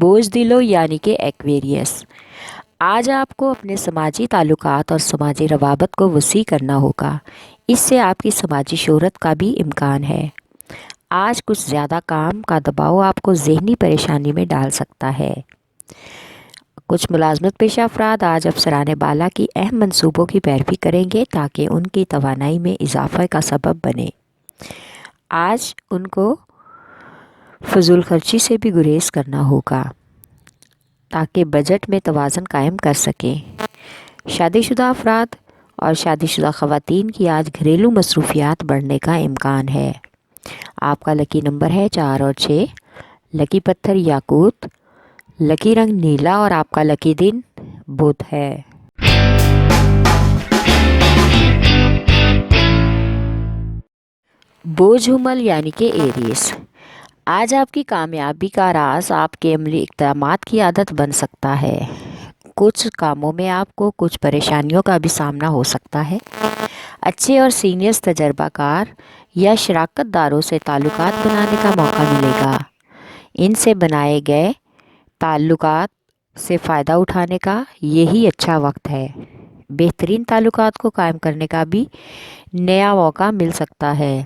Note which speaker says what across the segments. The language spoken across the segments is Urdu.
Speaker 1: بوجھ یعنی کہ ایکویریس۔ آج آپ کو اپنے سماجی تعلقات اور سماجی روابط کو وسیع کرنا ہوگا، اس سے آپ کی سماجی شہرت کا بھی امکان ہے۔ آج کچھ زیادہ کام کا دباؤ آپ کو ذہنی پریشانی میں ڈال سکتا ہے۔ کچھ ملازمت پیشہ افراد آج افسران بالا کی اہم منصوبوں کی پیروی کریں گے تاکہ ان کی توانائی میں اضافہ کا سبب بنے۔ آج ان کو فضول خرچی سے بھی گریز کرنا ہوگا تاکہ بجٹ میں توازن قائم کر سکیں۔ شادی شدہ افراد اور شادی شدہ خواتین کی آج گھریلو مصروفیات بڑھنے کا امکان ہے۔ آپ کا لکی نمبر ہے 4 اور 6، لکی پتھر یاقوت، لکی رنگ نیلا اور آپ کا لکی دن بدھ ہے۔ بوجھ یعنی کہ ایریس۔ آج آپ کی کامیابی کا راز آپ کے عملی اقدامات کی عادت بن سکتا ہے۔ کچھ کاموں میں آپ کو کچھ پریشانیوں کا بھی سامنا ہو سکتا ہے۔ اچھے اور سینئرز تجربہ کار یا شراکت داروں سے تعلقات بنانے کا موقع ملے گا۔ ان سے بنائے گئے تعلقات سے فائدہ اٹھانے کا یہی اچھا وقت ہے۔ بہترین تعلقات کو قائم کرنے کا بھی نیا موقع مل سکتا ہے۔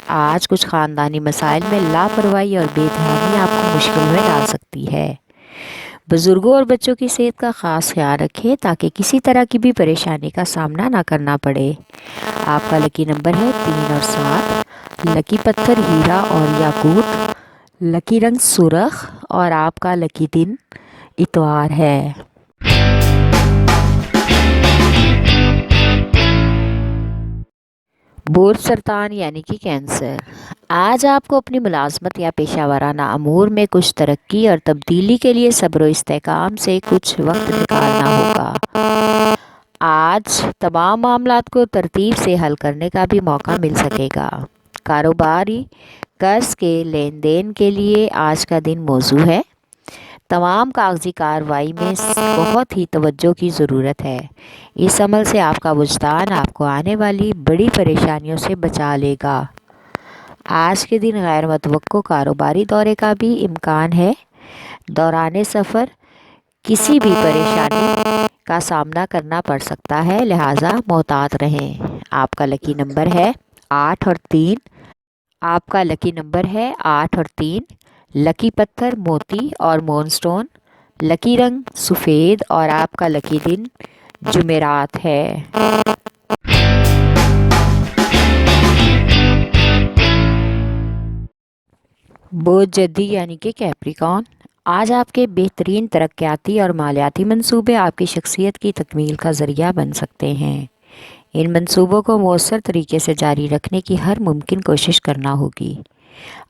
Speaker 1: آج کچھ خاندانی مسائل میں لاپرواہی اور بے دھیانی آپ کو مشکل میں ڈال سکتی ہے۔ بزرگوں اور بچوں کی صحت کا خاص خیال رکھیں تاکہ کسی طرح کی بھی پریشانی کا سامنا نہ کرنا پڑے۔ آپ کا لکی نمبر ہے 3 اور 7، لکی پتھر ہیرا اور یاقوت، لکی رنگ سرخ اور آپ کا لکی دن اتوار ہے۔ بورڈ سرطان یعنی کہ کینسر۔ آج آپ کو اپنی ملازمت یا پیشہ ورانہ امور میں کچھ ترقی اور تبدیلی کے لیے صبر و استحکام سے کچھ وقت نکالنا ہوگا۔ آج تمام معاملات کو ترتیب سے حل کرنے کا بھی موقع مل سکے گا۔ کاروباری قرض کے لین دین کے لیے آج کا دن موزوں ہے۔ تمام کاغذی کارروائی میں بہت ہی توجہ کی ضرورت ہے۔ اس عمل سے آپ کا وجدان آپ کو آنے والی بڑی پریشانیوں سے بچا لے گا۔ آج کے دن غیر متوقع کاروباری دورے کا بھی امکان ہے۔ دوران سفر کسی بھی پریشانی کا سامنا کرنا پڑ سکتا ہے، لہٰذا محتاط رہیں۔ آپ کا لکی نمبر ہے 8 اور 3۔ آپ کا لکی نمبر ہے 8 اور 3، لکی پتھر موتی اور مون سٹون، لکی رنگ سفید اور آپ کا لکی دن جمعرات ہے۔ بوجھ جدی یعنی کہ کیپریکارن۔ آج آپ کے بہترین ترقیاتی اور مالیاتی منصوبے آپ کی شخصیت کی تکمیل کا ذریعہ بن سکتے ہیں۔ ان منصوبوں کو مؤثر طریقے سے جاری رکھنے کی ہر ممکن کوشش کرنا ہوگی۔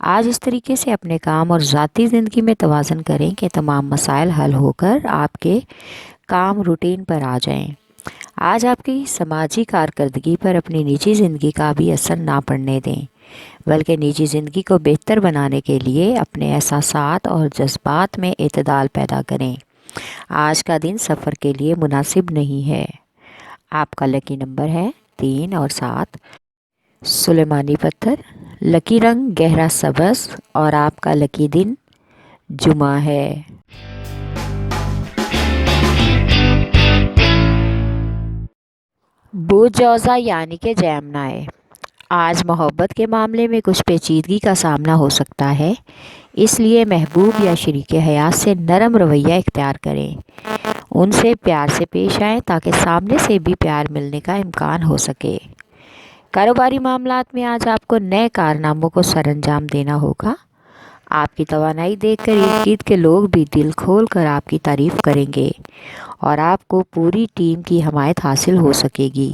Speaker 1: آج اس طریقے سے اپنے کام اور ذاتی زندگی میں توازن کریں کہ تمام مسائل حل ہو کر آپ کے کام روٹین پر آ جائیں۔ آج آپ کی سماجی کارکردگی پر اپنی نجی زندگی کا بھی اثر نہ پڑنے دیں، بلکہ نجی زندگی کو بہتر بنانے کے لیے اپنے احساسات اور جذبات میں اعتدال پیدا کریں۔ آج کا دن سفر کے لیے مناسب نہیں ہے۔ آپ کا لکی نمبر ہے 3 اور 7، سلیمانی پتھر، لکی رنگ گہرا سبز اور آپ کا لکی دن جمعہ ہے۔ بوجھ جوزا یعنی کہ جیمنائی۔ آج محبت کے معاملے میں کچھ پیچیدگی کا سامنا ہو سکتا ہے، اس لیے محبوب یا شریک حیات سے نرم رویہ اختیار کریں۔ ان سے پیار سے پیش آئیں تاکہ سامنے سے بھی پیار ملنے کا امکان ہو سکے۔ کاروباری معاملات میں آج آپ کو نئے کارناموں کو سر انجام دینا ہوگا۔ آپ کی توانائی دیکھ کر ارد گرد کے لوگ بھی دل کھول کر آپ کی تعریف کریں گے اور آپ کو پوری ٹیم کی حمایت حاصل ہو سکے گی۔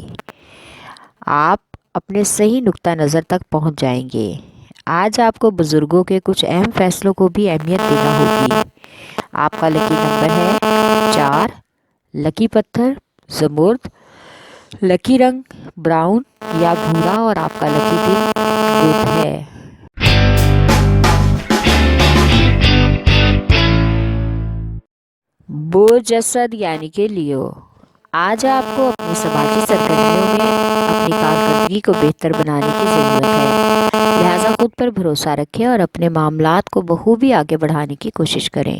Speaker 1: آپ اپنے صحیح نقطہ نظر تک پہنچ جائیں گے۔ آج آپ کو بزرگوں کے کچھ اہم فیصلوں کو بھی اہمیت دینا ہوگی۔ آپ کا لکی نمبر ہے 4، لکی پتھر زمرد، لکی رنگ براؤن یا بھورا اور آپ کا لکی دن بدھ ہے۔ بوجھ اسد یعنی کہ لیو۔ آج آپ کو اپنی سماجی سرگرمیوں میں اپنی کارکردگی کو بہتر بنانے کی ضرورت ہے، لہٰذا خود پر بھروسہ رکھیں اور اپنے معاملات کو بخوبی آگے بڑھانے کی کوشش کریں۔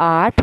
Speaker 1: 8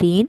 Speaker 1: 3।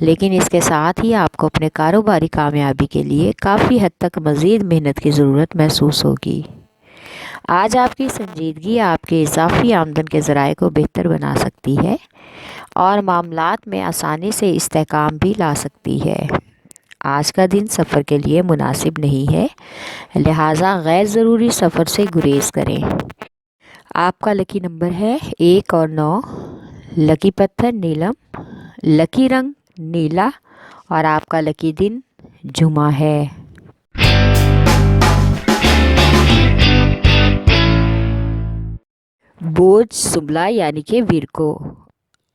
Speaker 1: لیکن اس کے ساتھ ہی آپ کو اپنے کاروباری کامیابی کے لیے کافی حد تک مزید محنت کی ضرورت محسوس ہوگی۔ آج آپ کی سنجیدگی آپ کے اضافی آمدن کے ذرائع کو بہتر بنا سکتی ہے اور معاملات میں آسانی سے استحکام بھی لا سکتی ہے۔ آج کا دن سفر کے لیے مناسب نہیں ہے، لہٰذا غیر ضروری سفر سے گریز کریں۔ آپ کا لکی نمبر ہے 1 اور 9۔ لکی پتھر نیلم، لکی رنگ نیلا اور آپ کا لکی دن جمعہ ہے۔ بوجھ سنبھلا یعنی کہ ورکو،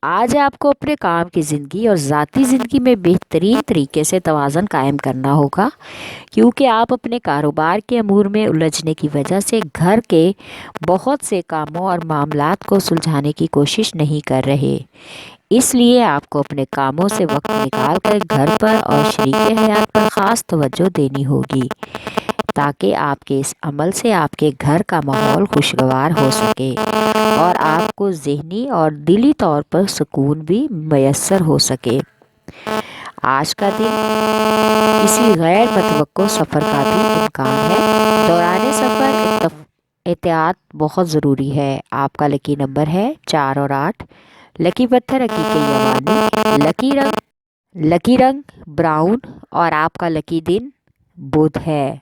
Speaker 1: آج آپ کو اپنے کام کی زندگی اور ذاتی زندگی میں بہترین طریقے سے توازن قائم کرنا ہوگا، کیونکہ آپ اپنے کاروبار کے امور میں الجھنے کی وجہ سے گھر کے بہت سے کاموں اور معاملات کو سلجھانے کی کوشش نہیں کر رہے۔ اس لیے آپ کو اپنے کاموں سے وقت نکال کر گھر پر اور شریک حیات پر خاص توجہ دینی ہوگی، تاکہ آپ کے اس عمل سے آپ کے گھر کا ماحول خوشگوار ہو سکے اور آپ کو ذہنی اور دلی طور پر سکون بھی میسر ہو سکے۔ آج کا دن کسی غیر متوقع سفر کا بھی امکان ہے، دوران سفر احتیاط بہت ضروری ہے۔ آپ کا لکی نمبر ہے 4 اور 8۔ لکی پتھر عقیق یمانی، لکی رنگ براؤن اور آپ کا لکی دن بدھ ہے۔